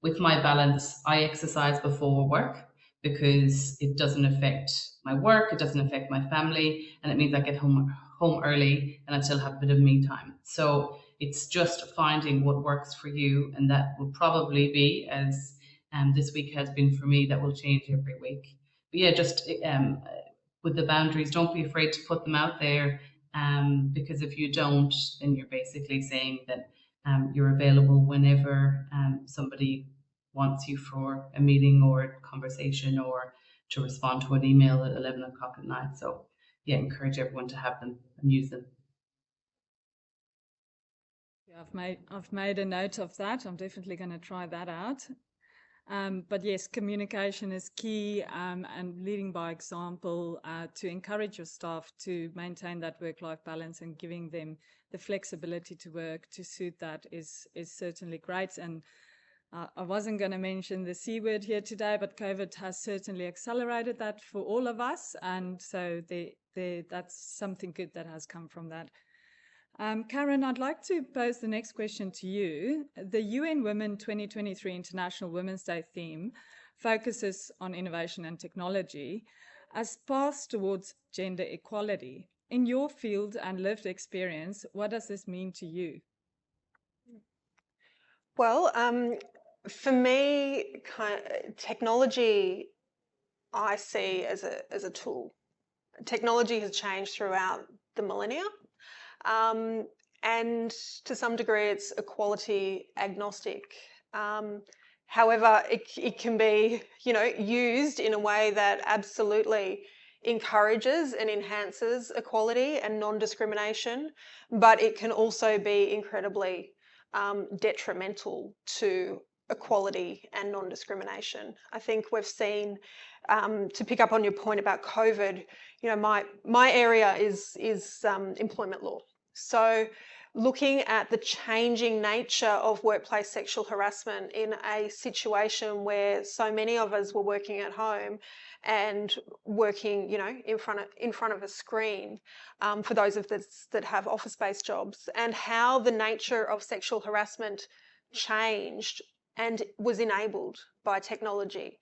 With my balance, I exercise before work because it doesn't affect my work, it doesn't affect my family, and it means I get home early and I still have a bit of me time. So it's just finding what works for you, and that will probably be, as this week has been for me, that will change every week. But yeah, just with the boundaries, don't be afraid to put them out there, because if you don't, then you're basically saying that you're available whenever somebody wants you for a meeting or a conversation, or to respond to an email at 11 o'clock at night. So yeah, encourage everyone to have them and use them. Yeah, I've made a note of that. I'm definitely going to try that out. But yes, communication is key, and leading by example to encourage your staff to maintain that work-life balance, and giving them the flexibility to work to suit that is certainly great. And I wasn't going to mention the C word here today, but COVID has certainly accelerated that for all of us. And so that's something good that has come from that. Karen, I'd like to pose the next question to you. The UN Women 2023 International Women's Day theme focuses on innovation and technology as paths towards gender equality. In your field and lived experience, what does this mean to you? Well, for me, technology I see as a tool. Technology has changed throughout the millennia. And to some degree, it's equality agnostic. However, it can be, used in a way that absolutely encourages and enhances equality and non-discrimination, but it can also be incredibly detrimental to equality and non-discrimination. I think we've seen, to pick up on your point about COVID, my area is employment law. So looking at the changing nature of workplace sexual harassment in a situation where so many of us were working at home and working, in front of a screen, for those of us that have office-based jobs, and how the nature of sexual harassment changed and was enabled by technology.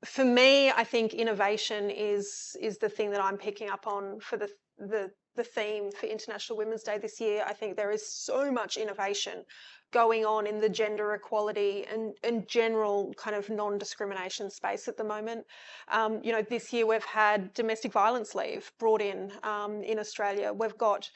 For me, I think innovation is the thing that I'm picking up on for the the theme for International Women's Day this year. I think there is so much innovation going on in the gender equality and general kind of non-discrimination space at the moment. You know, this year we've had domestic violence leave brought in Australia. We've got,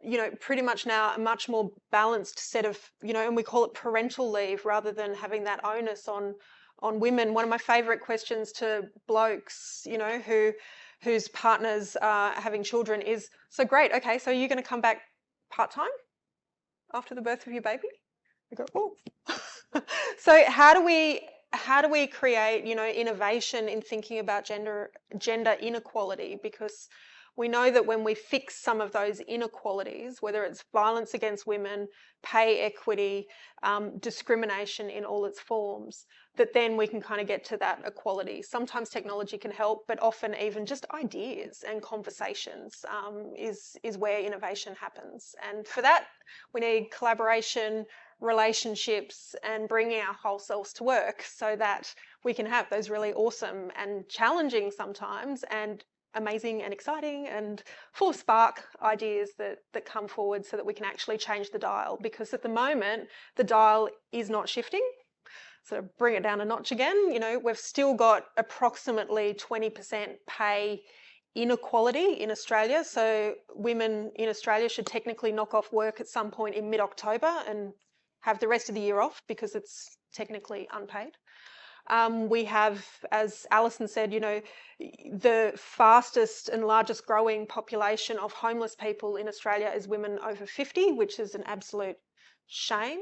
you know, pretty much now a much more balanced set of, you know, and we call it parental leave rather than having that onus on women. One of my favourite questions to blokes, you know, whose partners are having children is, so great, okay, so are you going to come back part-time after the birth of your baby? I go, oh. So how do we create, you know, innovation in thinking about gender inequality? Because we know that when we fix some of those inequalities, whether it's violence against women, pay equity, discrimination in all its forms, that then we can kind of get to that equality. Sometimes technology can help, but often even just ideas and conversations is where innovation happens. And for that, we need collaboration, relationships, and bringing our whole selves to work so that we can have those really awesome and challenging sometimes and amazing and exciting and full of spark ideas that come forward so that we can actually change the dial. Because at the moment, the dial is not shifting. So bring it down a notch again, you know, we've still got approximately 20% pay inequality in Australia. So women in Australia should technically knock off work at some point in mid-October and have the rest of the year off because it's technically unpaid. We have, as Alison said, you know, the fastest and largest growing population of homeless people in Australia is women over 50, which is an absolute shame.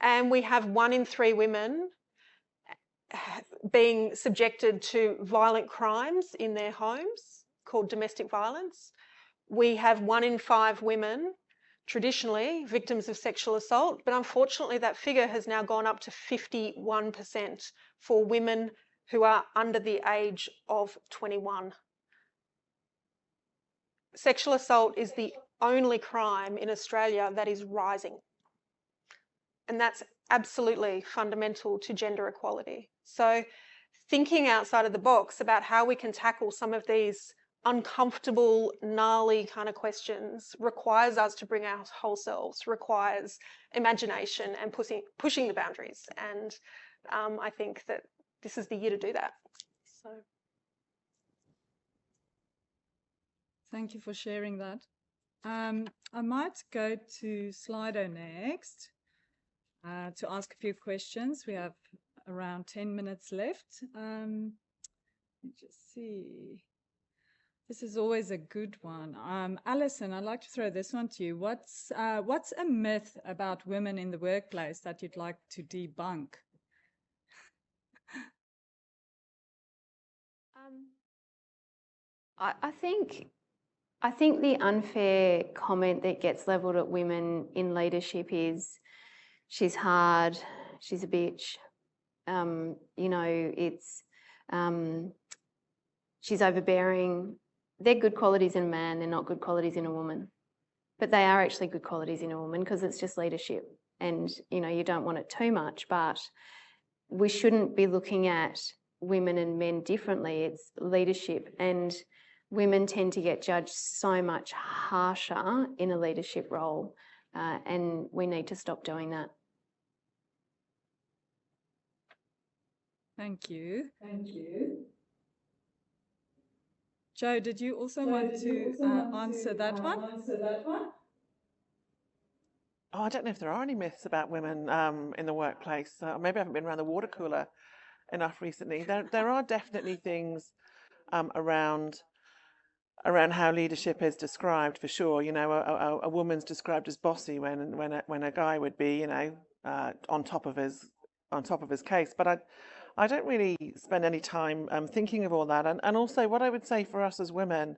And we have 1 in 3 women being subjected to violent crimes in their homes called domestic violence. We have 1 in 5 women traditionally victims of sexual assault, but unfortunately that figure has now gone up to 51% for women who are under the age of 21. Sexual assault is the only crime in Australia that is rising. And that's absolutely fundamental to gender equality. So thinking outside of the box about how we can tackle some of these uncomfortable, gnarly kind of questions requires us to bring our whole selves, requires imagination and pushing the boundaries. And I think that this is the year to do that. So, thank you for sharing that. I might go to Slido next to ask a few questions. We have around 10 minutes left. Let me just see. This is always a good one. Alison, I'd like to throw this one to you. What's a myth about women in the workplace that you'd like to debunk? I think the unfair comment that gets levelled at women in leadership is she's hard, she's a bitch. You know, it's she's overbearing. They're good qualities in a man, they're not good qualities in a woman. But they are actually good qualities in a woman because it's just leadership. And, you know, you don't want it too much, but we shouldn't be looking at women and men differently. It's leadership. And women tend to get judged so much harsher in a leadership role. And we need to stop doing that. Thank you. Thank you. Joe, did you also want to answer that one? Oh, I don't know if there are any myths about women in the workplace. Maybe I haven't been around the water cooler enough recently. There are definitely things around how leadership is described, for sure. You know, a woman's described as bossy when a guy would be, you know, on top of his case. But I don't really spend any time thinking of all that. And also what I would say for us as women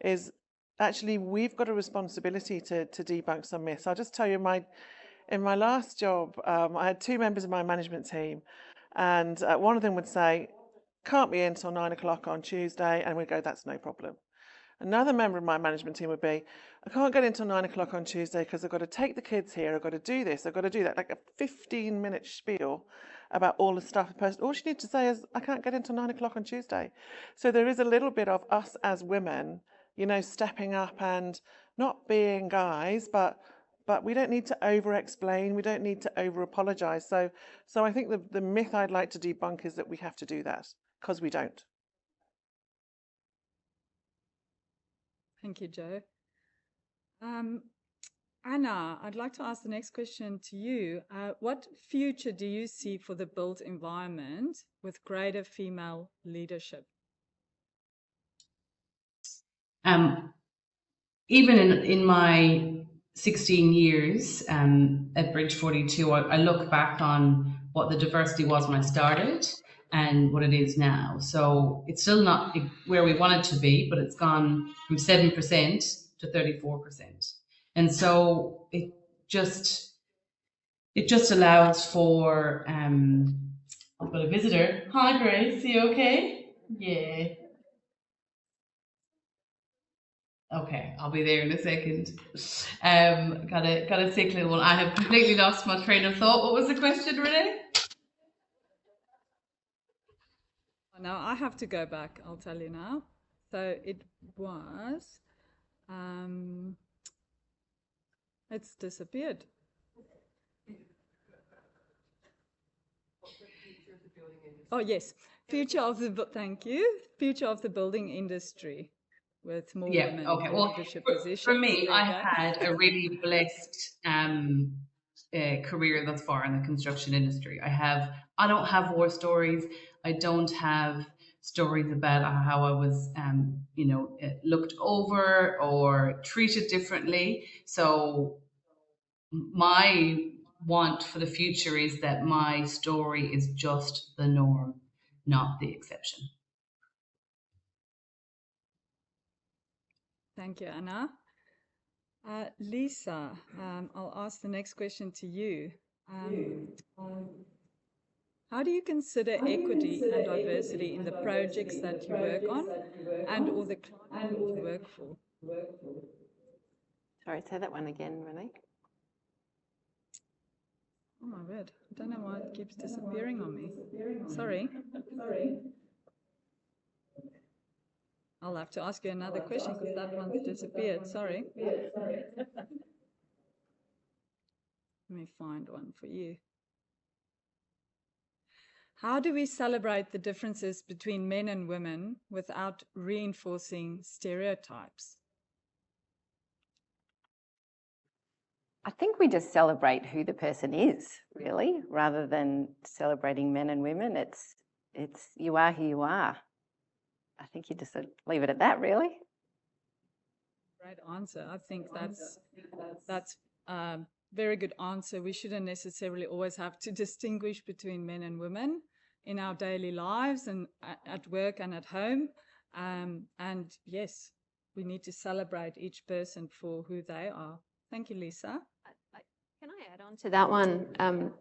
is actually we've got a responsibility to debunk some myths. I'll just tell you, in my last job, I had 2 members of my management team, and one of them would say, can't be in till 9 o'clock on Tuesday, and we'd go, that's no problem. Another member of my management team would be, I can't get in till 9 o'clock on Tuesday because I've got to take the kids here, I've got to do this, I've got to do that, like a 15-minute spiel about all the stuff. All she needs to say is, I can't get in till 9 o'clock on Tuesday. So there is a little bit of us as women, you know, stepping up and not being guys, but we don't need to over-explain. We don't need to over-apologize. So I think the myth I'd like to debunk is that we have to do that, because we don't. Thank you, Jo. Anna, I'd like to ask the next question to you. What future do you see for the built environment with greater female leadership? Even in my 16 years at Bridge 42, I look back on what the diversity was when I started and what it is now. So it's still not where we want it to be, but it's gone from 7% to 34%. And so it just allows for, I've got a visitor. Hi, Grace, you okay? Yeah. Okay, I'll be there in a second. Got a sick little one. I have completely lost my train of thought. What was the question, Renee? Now I have to go back, I'll tell you now. So it was, it's disappeared. Oh yes, future of the, thank you, future of the building industry with more women in leadership positions. For me, I had a really blessed career thus far in the construction industry. I don't have war stories. I don't have stories about how I was, you know, looked over or treated differently. So my want for the future is that my story is just the norm, not the exception. Thank you, Anna. Lisa, I'll ask the next question to you. How do you consider equity and diversity in the projects that you work on and or the clients you work for? Sorry, say that one again, Renee. Oh my word, I don't know why it keeps disappearing on me. Sorry. I'll have to ask you another question because that one's disappeared. Sorry. Let me find one for you. How do we celebrate the differences between men and women without reinforcing stereotypes? I think we just celebrate who the person is, really, rather than celebrating men and women. It's you are who you are. I think you just leave it at that, really. Great answer. I think that's a very good answer. We shouldn't necessarily always have to distinguish between men and women in our daily lives and at work and at home. And yes, we need to celebrate each person for who they are. Thank you, Lisa. Can I add on to that one?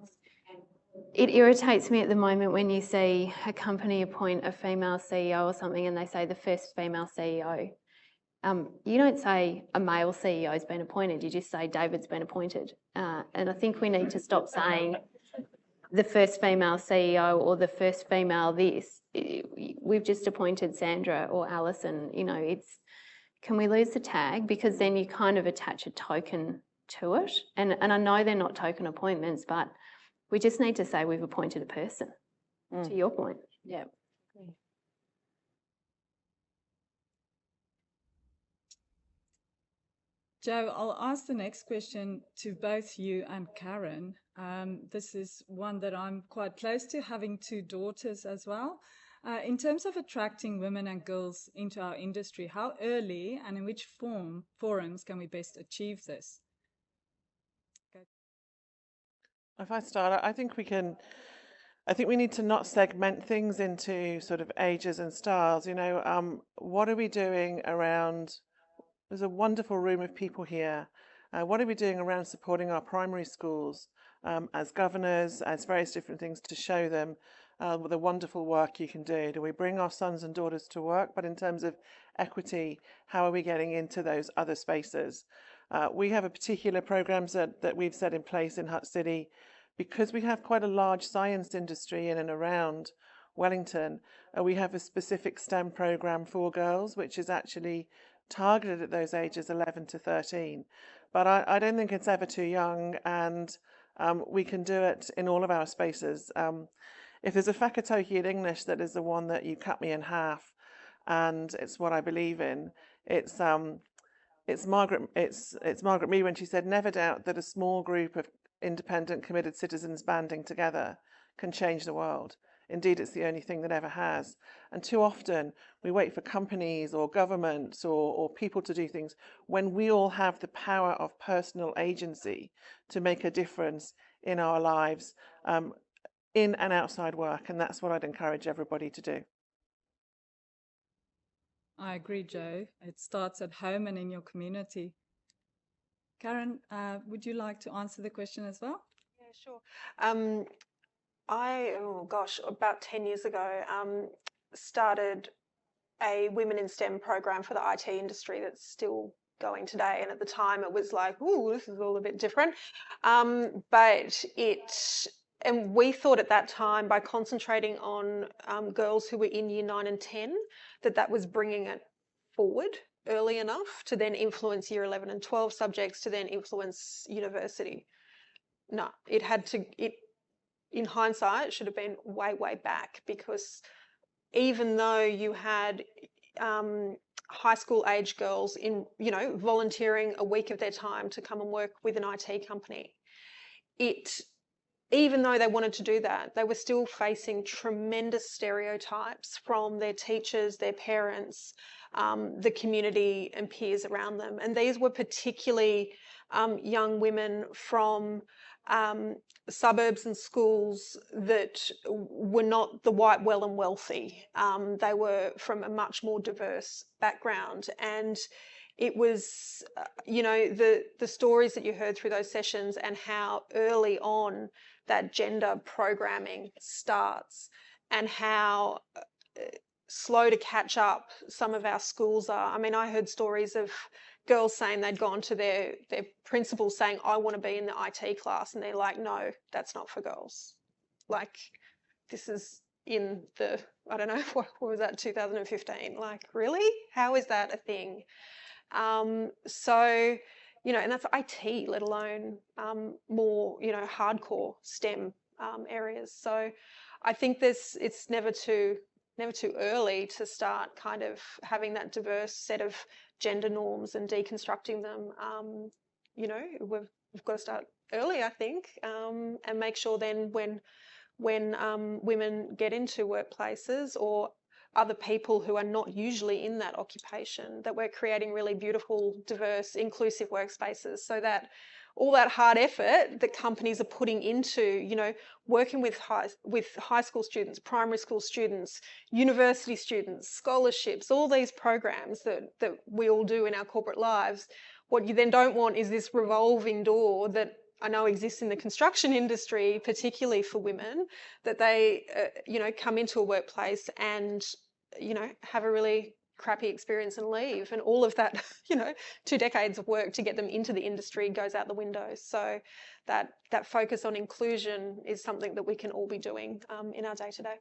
It irritates me at the moment when you see a company appoint a female CEO or something and they say the first female CEO. You don't say a male CEO has been appointed, you just say David's been appointed. And I think we need to stop saying the first female CEO or the first female this. We've just appointed Sandra or Alison, you know, can we lose the tag? Because then you kind of attach a token to it. And I know they're not token appointments, but we just need to say we've appointed a person, to your point. Yeah. Jo, I'll ask the next question to both you and Karen. This is one that I'm quite close to, having two daughters as well. In terms of attracting women and girls into our industry, how early and in which forums can we best achieve this? If I start, I think we need to not segment things into sort of ages and styles. You know, what are we doing around? There's a wonderful room of people here. What are we doing around supporting our primary schools as governors, as various different things to show them the wonderful work you can do? Do we bring our sons and daughters to work? But in terms of equity, how are we getting into those other spaces? We have a particular programs that we've set in place in Hutt City because we have quite a large science industry in and around Wellington. We have a specific STEM program for girls, which is actually targeted at those ages 11 to 13. But I don't think it's ever too young, and we can do it in all of our spaces. If there's a whakatoki in English that is the one that you cut me in half, and it's what I believe in, it's Margaret Mead when she said, "Never doubt that a small group of independent, committed citizens banding together can change the world. Indeed, it's the only thing that ever has." And too often we wait for companies or governments or people to do things when we all have the power of personal agency to make a difference in our lives, in and outside work. And that's what I'd encourage everybody to do. I agree, Jo. It starts at home and in your community. Karen, would you like to answer the question as well? Yeah, sure. About 10 years ago, started a Women in STEM program for the IT industry that's still going today. And at the time it was like, ooh, this is all a bit different. And we thought at that time, by concentrating on girls who were in year 9 and 10, that was bringing it forward early enough to then influence year 11 and 12 subjects to then influence university. No, in hindsight, it should have been way, way back, because even though you had high school age girls volunteering a week of their time to come and work with an IT company, even though they wanted to do that, they were still facing tremendous stereotypes from their teachers, their parents, the community and peers around them. And these were particularly young women from suburbs and schools that were not the white, well and wealthy. They were from a much more diverse background. And it was, the stories that you heard through those sessions and how early on that gender programming starts, and how slow to catch up some of our schools are. I mean, I heard stories of girls saying they'd gone to their principal saying, "I want to be in the IT class," and they're like, "No, that's not for girls." Like, this is in the, I don't know, what was that, 2015? Like, really? How is that a thing? So, and that's IT, let alone more, hardcore STEM areas. So I think it's never too early to start kind of having that diverse set of gender norms and deconstructing them. We've got to start early, I think, and make sure then when women get into workplaces or other people who are not usually in that occupation, that we're creating really beautiful, diverse, inclusive workspaces, so that all that hard effort that companies are putting into, working with high school students, primary school students, university students, scholarships, all these programs that we all do in our corporate lives, what you then don't want is this revolving door that I know exists in the construction industry, particularly for women, that they, come into a workplace and, have a really crappy experience and leave, and all of that 2 decades of work to get them into the industry goes out the window. So that focus on inclusion is something that we can all be doing in our day-to-day.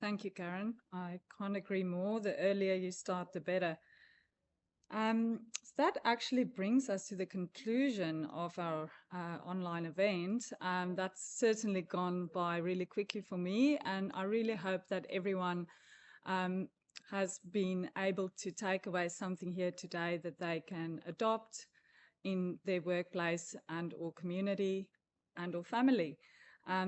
Thank you, Karen. I can't agree more. The earlier you start, the better. So that actually brings us to the conclusion of our online event. That's certainly gone by really quickly for me, and I really hope that everyone has been able to take away something here today that they can adopt in their workplace and or community and or family.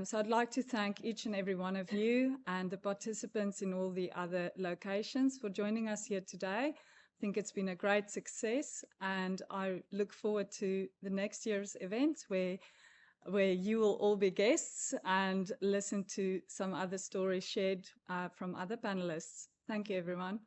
So I'd like to thank each and every one of you and the participants in all the other locations for joining us here today. I think it's been a great success, and I look forward to the next year's event where you will all be guests and listen to some other stories shared from other panelists. Thank you, everyone.